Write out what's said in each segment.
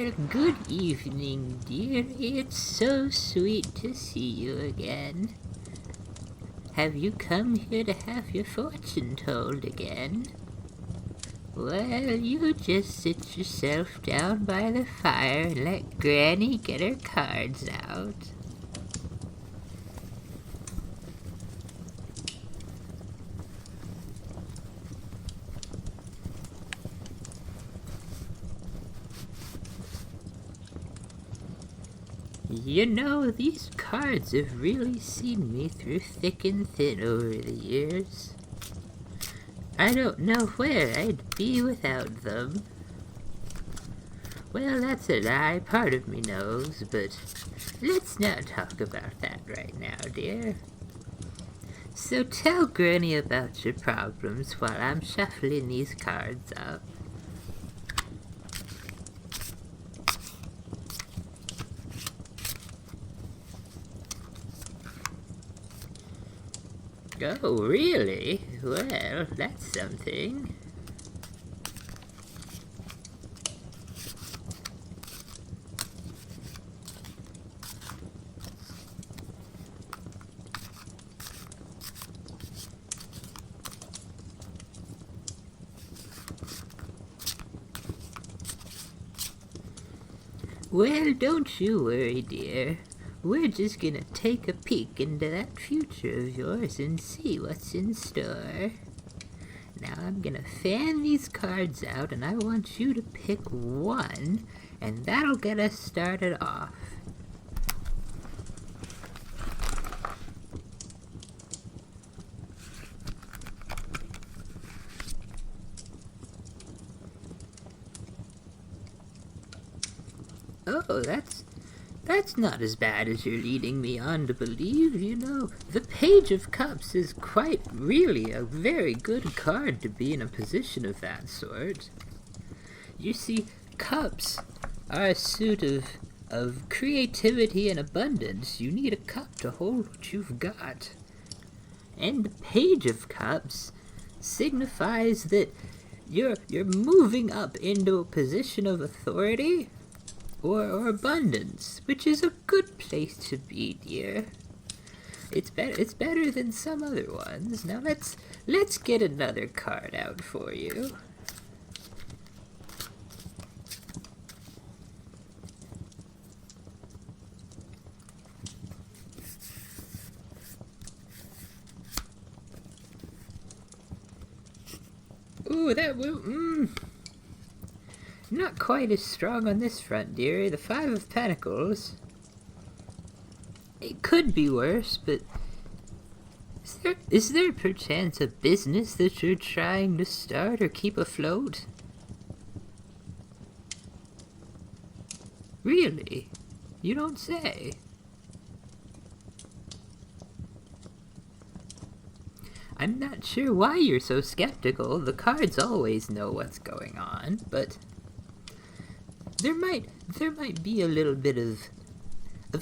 Good evening, dear. It's so sweet to see you again. Have you come here to have your fortune told again? Well, you just sit yourself down by the fire and let Granny get her cards out. You know, these cards have really seen me through thick and thin over the years. I don't know where I'd be without them. Well, that's a lie, part of me knows, but let's not talk about that right now, dear. So tell Granny about your problems while I'm shuffling these cards up. Oh, really? Well, that's something. Well, don't you worry, dear. We're just gonna take a peek into that future of yours and see what's in store. Now I'm gonna fan these cards out and I want you to pick one, and that'll get us started off. Oh, that's not as bad as you're leading me on to believe, you know. The Page of Cups is quite really a very good card to be in a position of that sort. You see, cups are a suit of creativity and abundance. You need a cup to hold what you've got. And the Page of Cups signifies that you're moving up into a position of authority or abundance, which is a good place to be, dear. It's better than some other ones. Now let's get another card out for you. Ooh, that will not quite as strong on this front, dear. The Five of Pentacles. It could be worse, but is there perchance a business that you're trying to start or keep afloat? Really? You don't say. I'm not sure why you're so skeptical. The cards always know what's going on, but there might be a little bit of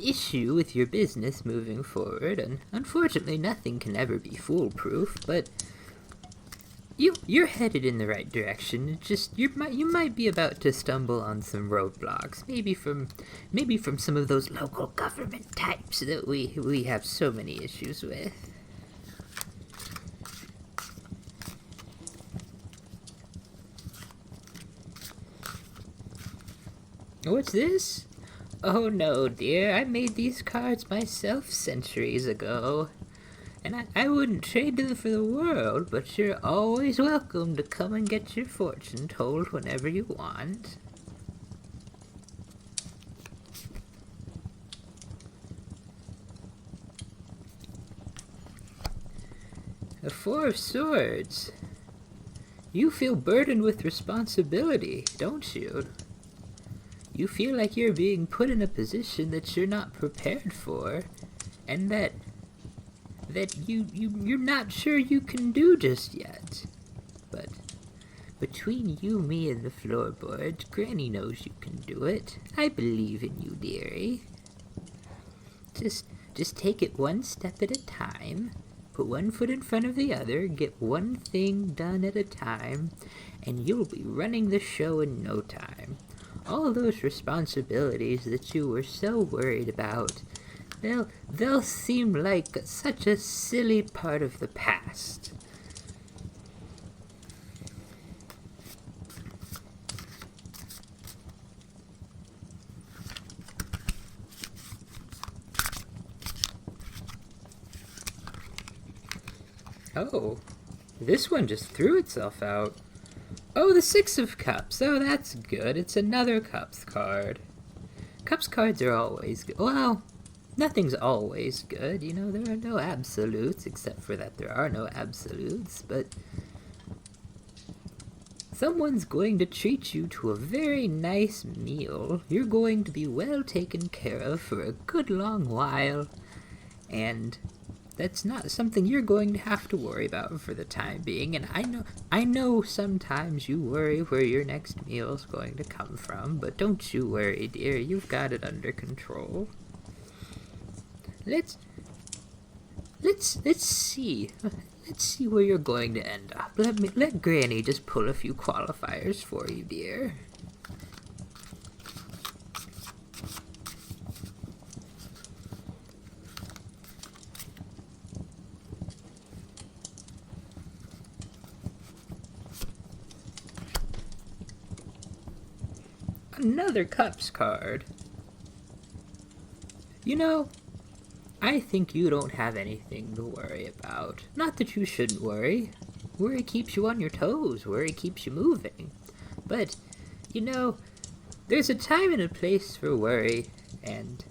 issue with your business moving forward, and unfortunately nothing can ever be foolproof, but you're headed in the right direction. It's just you might be about to stumble on some roadblocks, maybe from some of those local government types that we have so many issues with. What's this? Oh no, dear, I made these cards myself centuries ago. And I wouldn't trade them for the world, but you're always welcome to come and get your fortune told whenever you want. The Four of Swords. You feel burdened with responsibility, don't you? You feel like you're being put in a position that you're not prepared for, and that you're not sure you can do just yet. But between you, me, and the floorboards, Granny knows you can do it. I believe in you, dearie. Just take it one step at a time. Put one foot in front of the other, get one thing done at a time, and you'll be running the show in no time. all those responsibilities that you were so worried about, they'll seem like such a silly part of the past. Oh, this one just threw itself out. Oh, the Six of Cups. Oh, that's good. It's another Cups card. Cups cards are always good. Well, nothing's always good. You know, there are no absolutes, except for that there are no absolutes, but someone's going to treat you to a very nice meal. You're going to be well taken care of for a good long while, and that's not something you're going to have to worry about for the time being. And I know sometimes you worry where your next meal is going to come from, but don't you worry, dear. You've got it under control. Let's see. Let's see where you're going to end up. Let Granny just pull a few qualifiers for you, dear. Another Cups card. You know, I think you don't have anything to worry about. Not that you shouldn't worry. Worry keeps you on your toes. Worry keeps you moving. But, you know, there's a time and a place for worry, and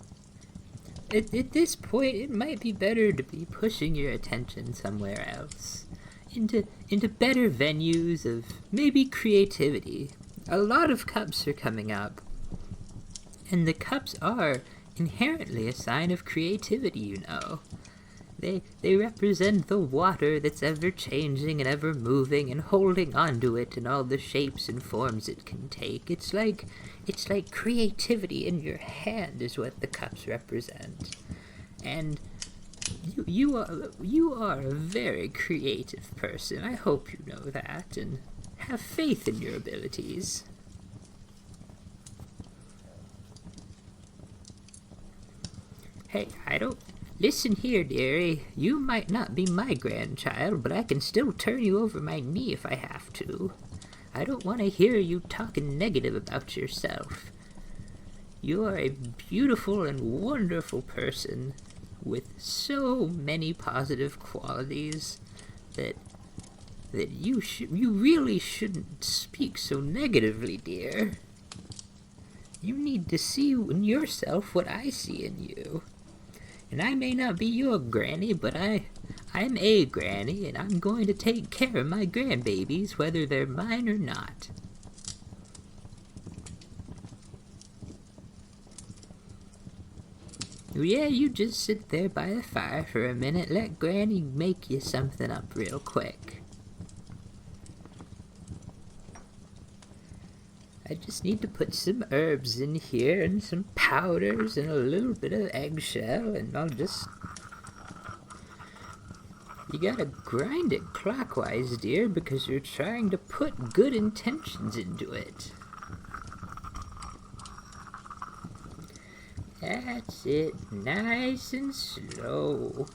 at this point, it might be better to be pushing your attention somewhere else. Into better venues of maybe creativity. A lot of cups are coming up, and the cups are inherently a sign of creativity, you know. They represent the water that's ever changing and ever moving and holding onto it in all the shapes and forms it can take. It's like creativity in your hand is what the cups represent. And you are a very creative person. I hope you know that and have faith in your abilities. Hey, I don't... Listen here, dearie. You might not be my grandchild, but I can still turn you over my knee if I have to. I don't want to hear you talking negative about yourself. You are a beautiful and wonderful person with so many positive qualities that you really shouldn't speak so negatively, dear. You need to see in yourself what I see in you. And I may not be your granny, but I'm a granny, and I'm going to take care of my grandbabies, whether they're mine or not. Yeah, you just sit there by the fire for a minute. Let Granny make you something up real quick. I just need to put some herbs in here and some powders and a little bit of eggshell, and I'll just... You gotta grind it clockwise, dear, because you're trying to put good intentions into it. That's it, nice and slow.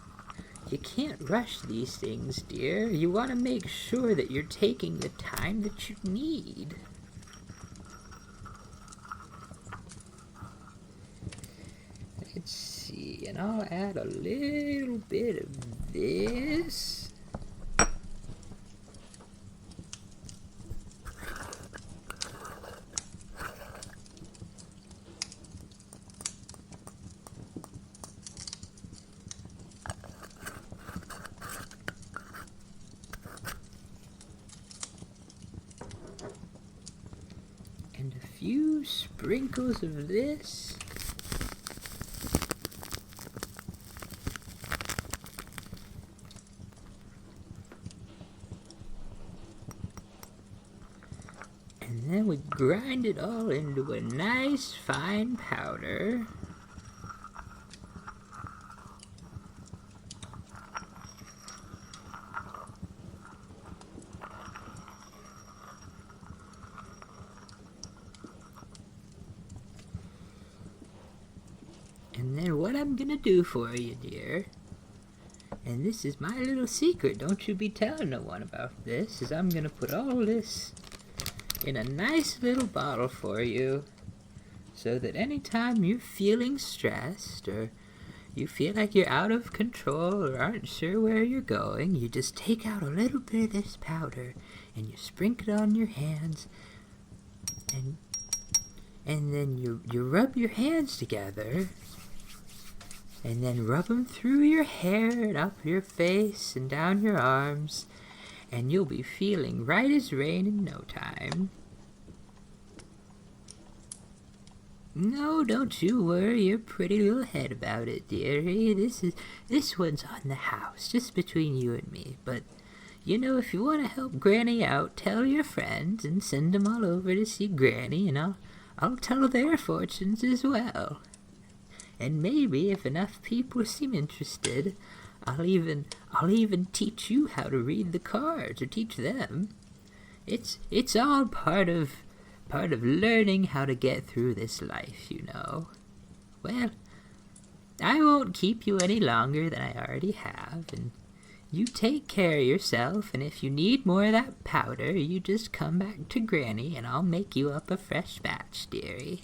You can't rush these things, dear. You want to make sure that you're taking the time that you need. Let's see, and I'll add a little bit of this. And a few sprinkles of this. And then we grind it all into a nice fine powder. And then what I'm gonna do for you, dear, and this is my little secret, don't you be telling no one about this, is I'm gonna put all this in a nice little bottle for you, so that anytime you're feeling stressed, or you feel like you're out of control, or aren't sure where you're going, you just take out a little bit of this powder, and you sprinkle it on your hands, and then you rub your hands together, and then rub them through your hair and up your face and down your arms, and you'll be feeling right as rain in no time. No, don't you worry your pretty little head about it, dearie. This one's on the house, just between you and me. But, you know, if you want to help Granny out, tell your friends and send them all over to see Granny, and I'll tell their fortunes as well. And maybe if enough people seem interested, I'll even teach you how to read the cards, or teach them. It's all part of learning how to get through this life, you know. Well, I won't keep you any longer than I already have, and you take care of yourself, and if you need more of that powder, you just come back to Granny, and I'll make you up a fresh batch, dearie.